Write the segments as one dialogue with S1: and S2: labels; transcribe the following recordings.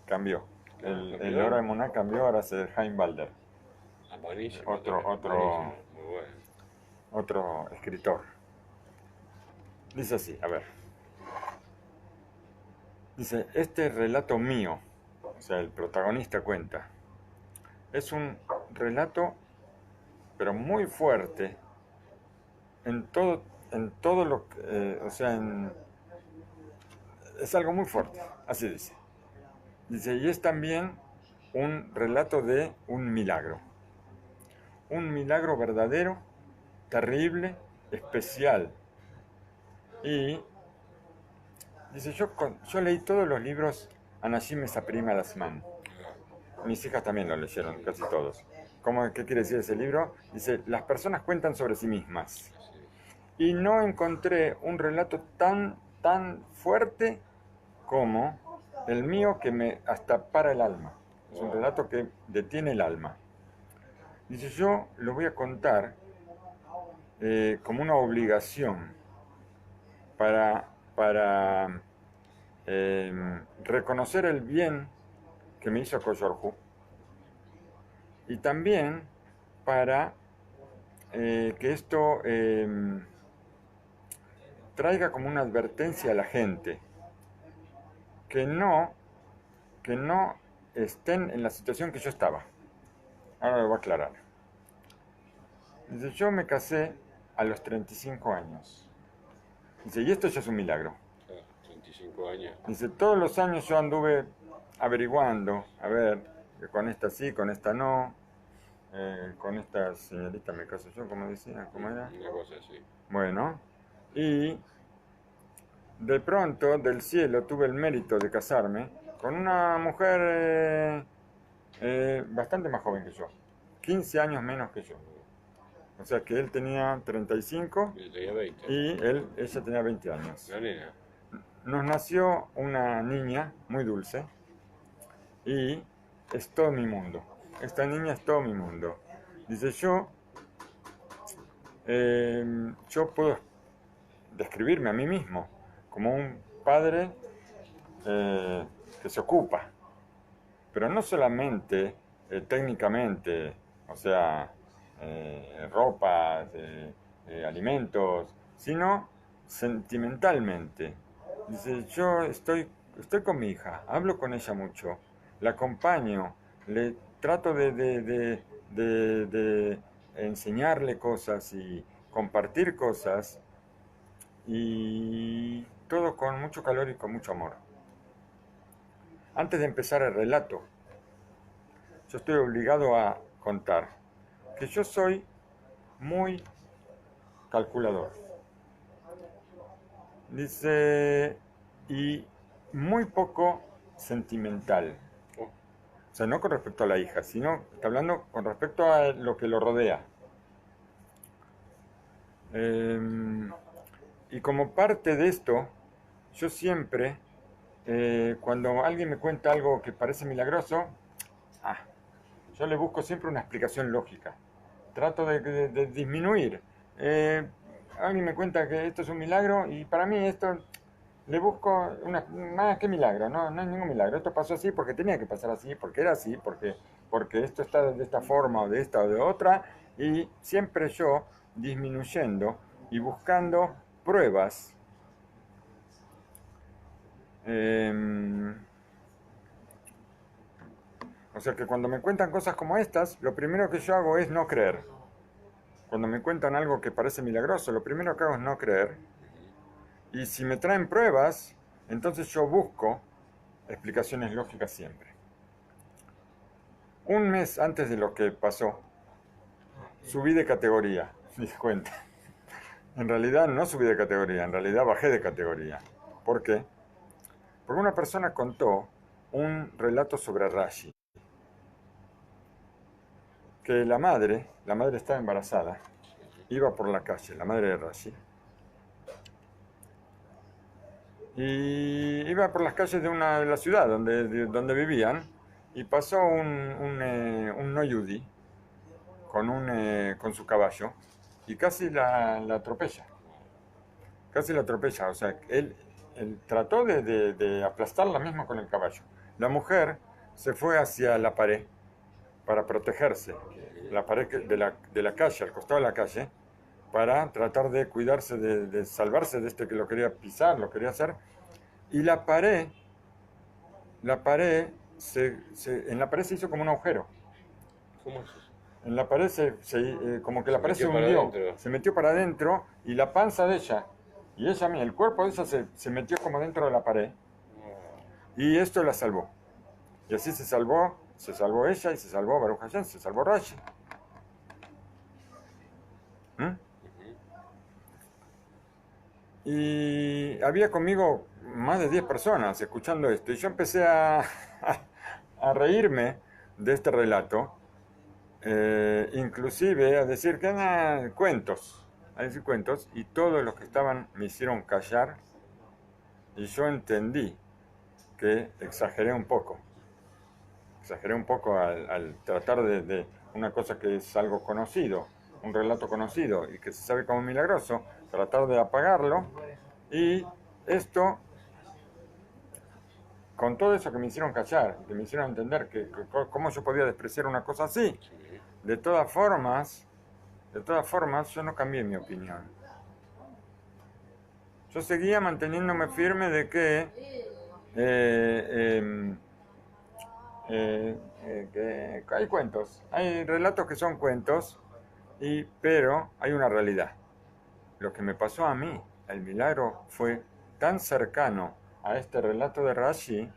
S1: cambió. El
S2: ¿Cambió?
S1: Hora de Moná cambió, ahora es el Hein Balder,
S2: Ah, buenísimo,
S1: otro,
S2: buenísimo,
S1: otro,
S2: muy bueno.
S1: otro escritor. Dice así, a ver. Dice, este relato mío, o sea, el protagonista cuenta, es un relato, pero muy fuerte, en todo lo que, o sea, es algo muy fuerte, así dice. Dice, y es también un relato de un milagro verdadero, terrible, especial. Y dice, yo leí todos los libros Anashim Mesapirim al Asman. Mis hijas también lo leyeron, casi todos. ¿Qué quiere decir ese libro? Dice, las personas cuentan sobre sí mismas.
S2: Sí.
S1: Y no encontré un relato tan fuerte como el mío que me hasta para el alma. Es un
S2: Wow.
S1: relato que detiene el alma. Dice, yo lo voy a contar como una obligación para reconocer el bien que me hizo Koyorhu y también para que esto traiga como una advertencia a la gente que no, que no estén en la situación que yo estaba. Ahora lo voy a aclarar. Dice, yo me casé a los 35 años. Dice, y esto ya es un milagro.
S2: Claro, 35 años.
S1: Dice, todos los años yo anduve averiguando, a ver, con esta sí, con esta no, con esta señorita me caso yo, como decía, ¿cómo era?
S2: Una cosa así.
S1: Bueno, y de pronto del cielo tuve el mérito de casarme con una mujer bastante más joven que yo, 15 años menos que yo. O sea que él tenía 35
S2: Yo tenía 20.
S1: y ella tenía 20 años.
S2: La nena.
S1: Nos nació una niña muy dulce y es todo mi mundo. Esta niña es todo mi mundo. Dice yo puedo describirme a mí mismo como un padre eh, que se ocupa, pero no solamente técnicamente, o sea, ropas, alimentos, sino sentimentalmente. Dice, estoy con mi hija, hablo con ella mucho, la acompaño, le trato de enseñarle cosas y compartir cosas y todo con mucho calor y con mucho amor. Antes de empezar el relato, yo estoy obligado a contar que yo soy muy calculador. Dice, y muy poco sentimental.
S2: Oh,
S1: O sea, no con respecto a la hija, sino está hablando con respecto a lo que lo rodea. Eh, y como parte de esto, yo siempre, cuando alguien me cuenta algo que parece milagroso, ah, yo le busco siempre una explicación lógica. Trato de disminuir. Eh, Alguien me cuenta que esto es un milagro y para mí esto le busco más que milagro, no es ningún milagro. Esto pasó así porque tenía que pasar así, porque era así, porque esto está de esta forma o de esta o de otra y siempre yo disminuyendo y buscando pruebas. Eh, o sea que cuando me cuentan cosas como estas, lo primero que yo hago es no creer. Cuando me cuentan algo que parece milagroso, lo primero que hago es no creer.
S2: ujú.
S1: Y si me traen pruebas, entonces yo busco explicaciones lógicas siempre. Un mes antes de lo que pasó, subí de categoría, me di cuenta. En realidad no subí de categoría, en realidad bajé de categoría. ¿Por qué? Porque una persona contó un relato sobre Rashi. Que la madre estaba embarazada, iba por la calle, la madre de Rashi, y iba por las calles de la ciudad donde vivían y pasó un no yudí con su caballo y casi la atropella.
S2: Wow.
S1: Casi la atropella. O sea, él trató de aplastarla misma con el caballo. La mujer se fue hacia la pared para protegerse, la pared de la calle, al costado de la calle, para tratar de cuidarse, de salvarse de este que lo quería pisar, lo quería hacer. Y la pared, en la pared se hizo como un agujero.
S2: ¿Cómo es eso?
S1: En la pared como que
S2: Se
S1: la pared se
S2: metió para
S1: hundió,
S2: adentro.
S1: se metió para adentro y la panza de ella, y ella, el cuerpo de ella se metió como dentro de la pared y esto la salvó. Y así se salvó ella y se salvó Baruch Hashem, se salvó Rashi. ¿Mm? Y había conmigo más de 10 personas escuchando esto y yo empecé a reírme de este relato. Inclusive a decir que eran cuentos, a decir cuentos, y todos los que estaban me hicieron callar y yo entendí que exageré un poco al tratar de una cosa que es algo conocido, un relato conocido y que se sabe como milagroso, tratar de apagarlo y esto, con todo eso que me hicieron callar, que me hicieron entender que cómo yo podía despreciar una cosa así,
S2: Sí.
S1: de todas formas, yo no cambié mi opinión. Yo seguía manteniéndome firme de que, que hay cuentos, hay relatos que son cuentos, pero hay una realidad. Lo que me pasó a mí, el milagro, fue tan cercano a este relato de Rashi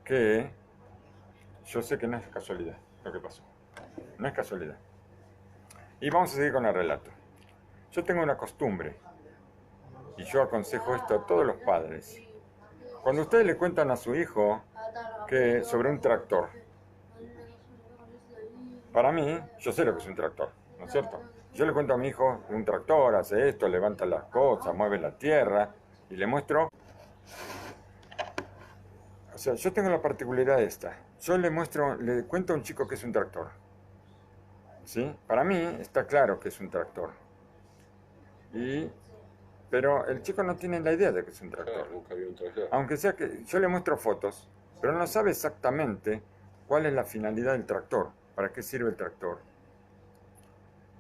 S1: que yo sé que no es casualidad lo que pasó. No es casualidad. Y vamos a seguir con el relato. Yo tengo una costumbre, y yo aconsejo esto a todos los padres. Cuando ustedes le cuentan a su hijo que sobre un tractor, para mí, yo sé lo que es un tractor, ¿no es cierto? Yo le cuento a mi hijo, un tractor hace esto, levanta las cosas, mueve la tierra, y le muestro. O sea, yo tengo la particularidad esta. Yo le cuento a un chico que es un tractor. ¿Sí? Para mí está claro que es un tractor. Pero el chico no tiene la idea de que es un tractor.
S2: Claro, nunca vi un tractor.
S1: Aunque sea que yo le muestro fotos, pero no sabe exactamente cuál es la finalidad del tractor, para qué sirve el tractor.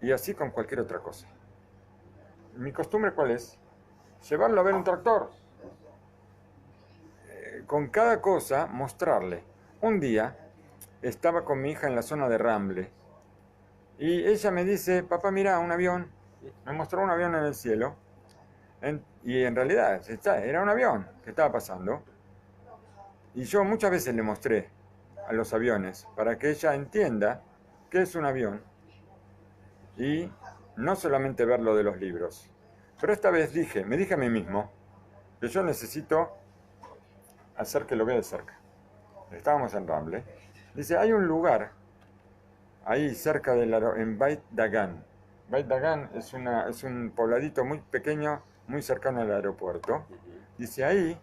S1: Y así con cualquier otra cosa. Mi costumbre, ¿cuál es? Llevarlo a ver un tractor. Con cada cosa mostrarle. Un día estaba con mi hija en la zona de Ramble y ella me dice, papá, mira, un avión. Me mostró un avión en el cielo y en realidad era un avión que estaba pasando. Y yo muchas veces le mostré a los aviones para que ella entienda qué es un avión y no solamente ver lo de los libros. Pero esta vez me dije a mí mismo que yo necesito hacer que lo vea de cerca. Estábamos en Ramble. Dice, hay un lugar ahí cerca en Beit Dagan. Beit Dagan es un pobladito muy pequeño, muy cercano al aeropuerto. Dice, ahí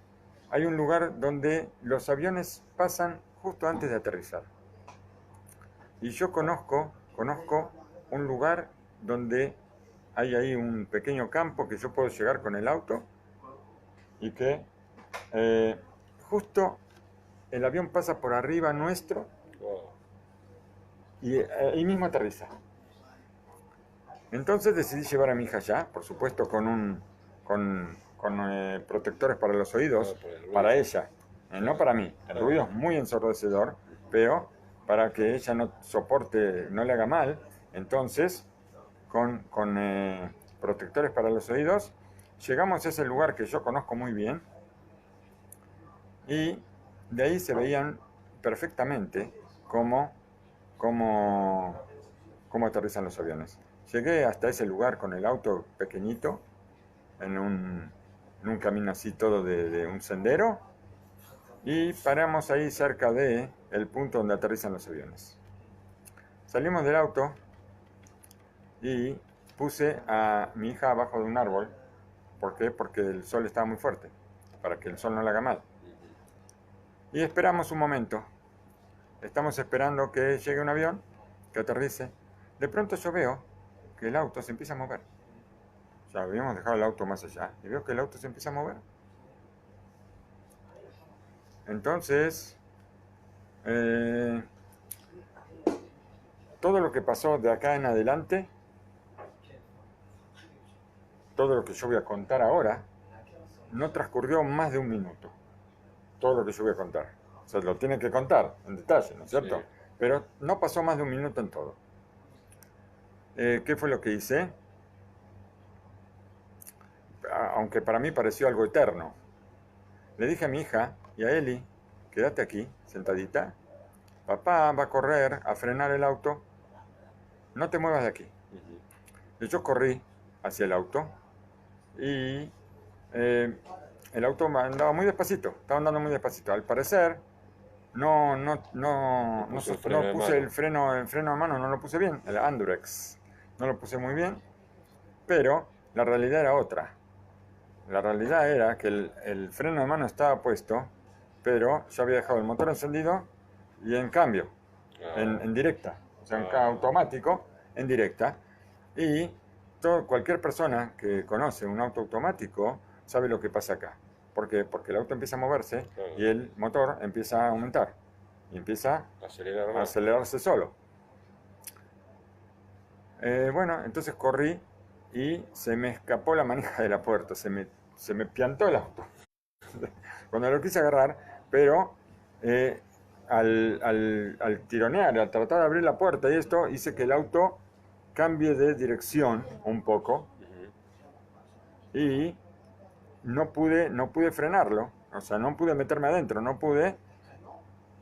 S1: hay un lugar donde los aviones pasan justo antes de aterrizar. Y yo conozco un lugar donde hay ahí un pequeño campo que yo puedo llegar con el auto y que justo el avión pasa por arriba nuestro
S2: Wow.
S1: y ahí mismo aterriza. Entonces decidí llevar a mi hija allá, por supuesto con protectores para los oídos, para ella, no para mí. El ruido es muy ensordecedor, pero para que ella no soporte, no le haga mal, entonces con protectores para los oídos, llegamos a ese lugar que yo conozco muy bien y de ahí se veían perfectamente cómo aterrizan los aviones. Llegué hasta ese lugar con el auto pequeñito, en un camino así todo de un sendero, y paramos ahí cerca de el punto donde aterrizan los aviones. Salimos del auto y puse a mi hija abajo de un árbol. ¿Por qué? Porque el sol estaba muy fuerte, para que el sol no le haga mal. Y esperamos un momento. Estamos esperando que llegue un avión, que aterrice. De pronto yo veo que el auto se empieza a mover. Ya habíamos dejado el auto más allá y veo que el auto se empieza a mover. Entonces, eh, todo lo que pasó de acá en adelante, todo lo que yo voy a contar ahora, no transcurrió más de un minuto. Todo lo que yo voy a contar. O sea, lo tiene que contar en detalle, ¿no es cierto?
S2: Sí.
S1: Pero no pasó más de un minuto en todo. ¿Qué fue lo que hice? Aunque para mí pareció algo eterno. Le dije a mi hija y a Eli, quédate aquí, sentadita. Papá va a correr, a frenar el auto. No te muevas de aquí.
S2: Ujú.
S1: Y yo corrí hacia el auto y eh, el auto andaba muy despacito, estaba andando muy despacito. Al parecer,
S2: Le puso el freno
S1: no
S2: de
S1: puse
S2: mano.
S1: el freno de mano, no lo puse bien, el Andrex. No lo puse muy bien, pero la realidad era otra. La realidad era que el freno de mano estaba puesto, pero yo había dejado el motor encendido y en cambio,
S2: Ah,
S1: en directa, o sea, en
S2: ah,
S1: automático, en directa. Y cualquier persona que conoce un auto automático sabe lo que pasa acá. ¿Por qué? Porque el auto empieza a moverse
S2: claro.
S1: y el motor empieza a aumentar y empieza
S2: Acelerar
S1: a
S2: más.
S1: acelerarse solo. Bueno, entonces corrí y se me escapó la manija de la puerta, se me piantó el auto cuando lo quise agarrar, pero eh, al tironear, al tratar de abrir la puerta y esto, hice que el auto cambie de dirección un poco
S2: Ujú.
S1: y no pude frenarlo, o sea, no pude meterme adentro, no pude,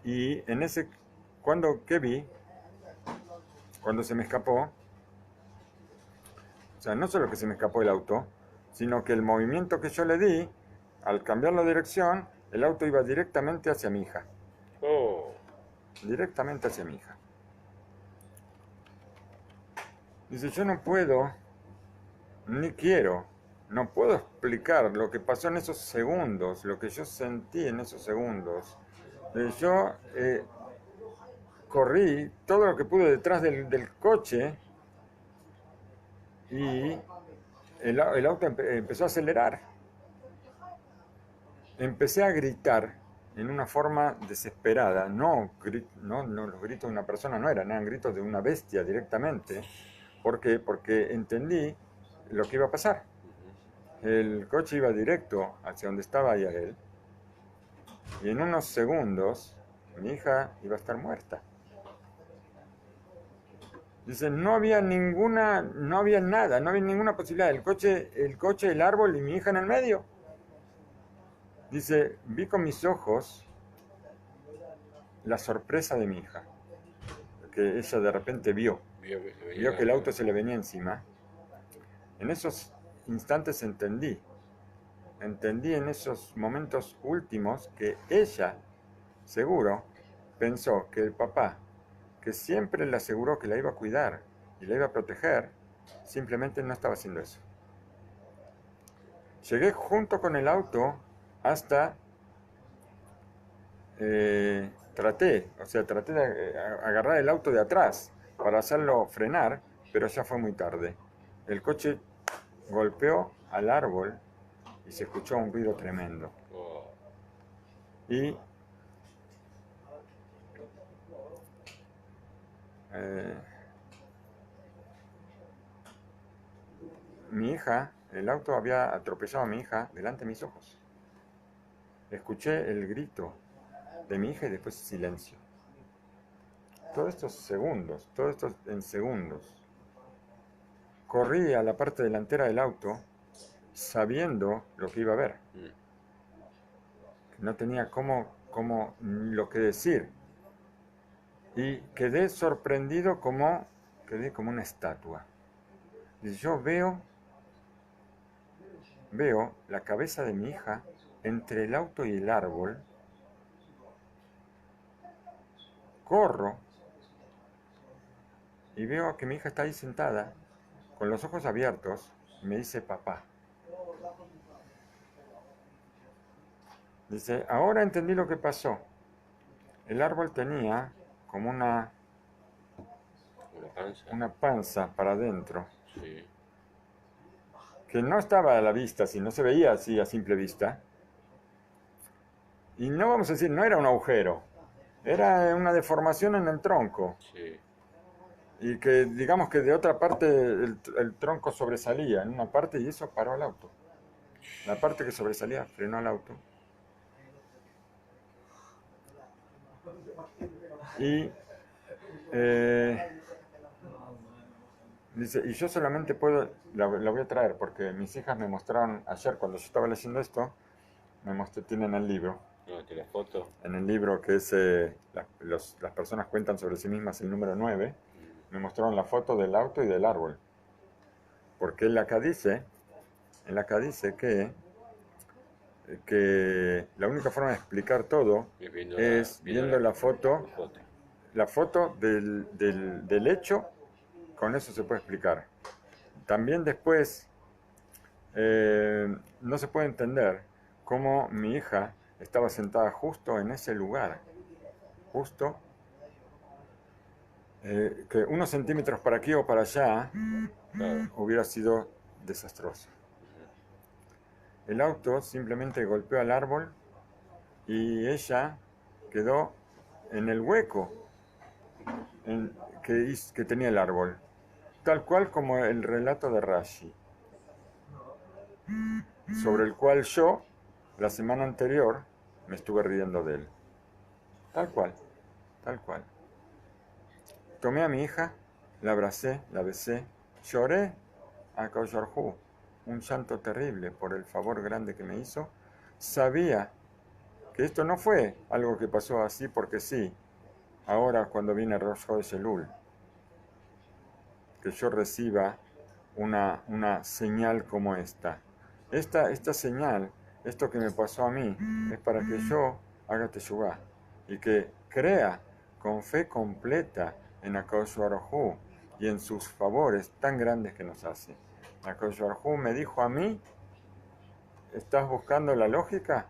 S1: y en ese, ¿qué vi? Cuando se me escapó, o sea, no solo que se me escapó el auto, sino que el movimiento que yo le di, al cambiar la dirección, el auto iba directamente hacia mi hija,
S2: Oh,
S1: directamente hacia mi hija. Dice, yo no puedo, ni quiero, no puedo explicar lo que pasó en esos segundos, lo que yo sentí en esos segundos. Yo corrí todo lo que pude detrás del coche y el auto empezó a acelerar. Empecé a gritar en una forma desesperada. No, los gritos de una persona no eran gritos de una bestia directamente. ¿Por qué? Porque entendí lo que iba a pasar.
S2: ujú.
S1: El coche iba directo hacia donde estaba Yael y en unos segundos mi hija iba a estar muerta. Dice, no había nada, no había ninguna posibilidad. El coche, el árbol y mi hija en el medio. Dice, vi con mis ojos la sorpresa de mi hija, que ella de repente
S2: Vio que se
S1: vio
S2: venía.
S1: que el auto se le venía encima. En esos instantes entendí en esos momentos últimos que ella, seguro, pensó que el papá, que siempre le aseguró que la iba a cuidar y la iba a proteger, simplemente no estaba haciendo eso. Llegué junto con el auto hasta, traté de agarrar el auto de atrás para hacerlo frenar, pero ya fue muy tarde. El coche golpeó al árbol y se escuchó un ruido tremendo.
S2: Oh,
S1: Y eh, mi hija, el auto había atropellado a mi hija delante de mis ojos. Escuché el grito de mi hija y después silencio. Todo esto en segundos. Corrí a la parte delantera del auto sabiendo lo que iba a ver.
S2: mm.
S1: No tenía lo que decir. Y quedé como una estatua. Y yo veo la cabeza de mi hija entre el auto y el árbol. Corro y veo que mi hija está ahí sentada, con los ojos abiertos, y me dice papá. Dice, ahora entendí lo que pasó. El árbol tenía como
S2: Una panza.
S1: una panza para adentro,
S2: Sí.
S1: que no estaba a la vista, si no se veía así a simple vista, Y no vamos a decir, no era un agujero, era una deformación en el tronco.
S2: Sí.
S1: Y que digamos que de otra parte el tronco sobresalía en una parte y eso paró al auto. La parte que sobresalía frenó al auto. Y eh, dice, y yo solamente puedo, la voy a traer porque mis hijas me mostraron ayer cuando yo estaba leyendo esto, tienen el libro.
S2: No, que la foto.
S1: En el libro que es las personas cuentan sobre sí mismas, el número 9, me mostraron la foto del auto y del árbol. Porque él acá dice que la única forma de explicar todo
S2: Es viendo
S1: es viendo la foto,
S2: la foto.
S1: del hecho, con eso se puede explicar. También después no se puede entender cómo mi hija estaba sentada justo en ese lugar, justo que unos centímetros para aquí o para allá
S2: Claro.
S1: hubiera sido desastroso. El auto simplemente golpeó al árbol y ella quedó en el hueco que tenía el árbol, tal cual como el relato de Rashi, sobre el cual yo, la semana anterior, me estuve riendo de él. Tal cual, tal cual. Tomé a mi hija, la abracé, la besé, lloré a Kaushorhu, un llanto terrible por el favor grande que me hizo. Sabía que esto no fue algo que pasó así porque sí, ahora cuando viene Rosh Elul, que yo reciba una señal como esta. Esta señal, esto que me pasó a mí, es para que yo haga teshuvá y que crea con fe completa en Akadosh Baruj Hu y en sus favores tan grandes que nos hace. Akadosh Baruj Hu me dijo a mí, ¿estás buscando la lógica?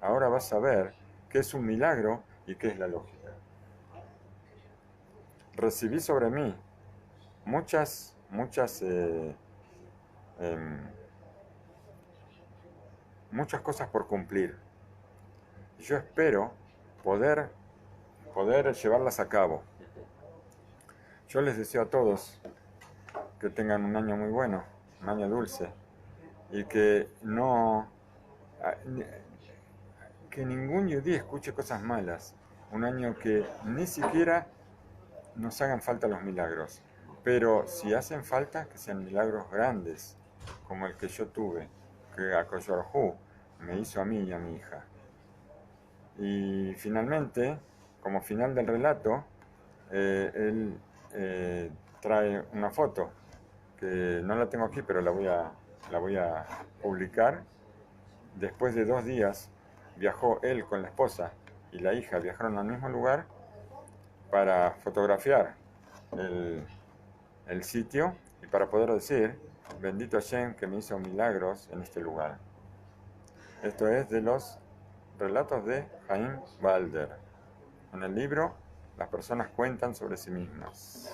S1: Ahora vas a ver qué es un milagro y qué es la lógica. Recibí sobre mí muchas muchas cosas por cumplir. Yo espero poder llevarlas a cabo. Yo les deseo a todos que tengan un año muy bueno, un año dulce, y que que ningún yudí escuche cosas malas. Un año que ni siquiera nos hagan falta los milagros, pero si hacen falta, que sean milagros grandes, como el que yo tuve, que Akadosh Baruj Hu me hizo a mí y a mi hija. Y finalmente, como final del relato, él trae una foto, que no la tengo aquí, pero la voy a publicar. Después de 2 días, viajó él con la esposa y la hija, viajaron al mismo lugar para fotografiar el sitio y para poder decir, bendito Hashem que me hizo milagros en este lugar. Esto es de los relatos de Jaim Balder. En el libro, las personas cuentan sobre sí mismas.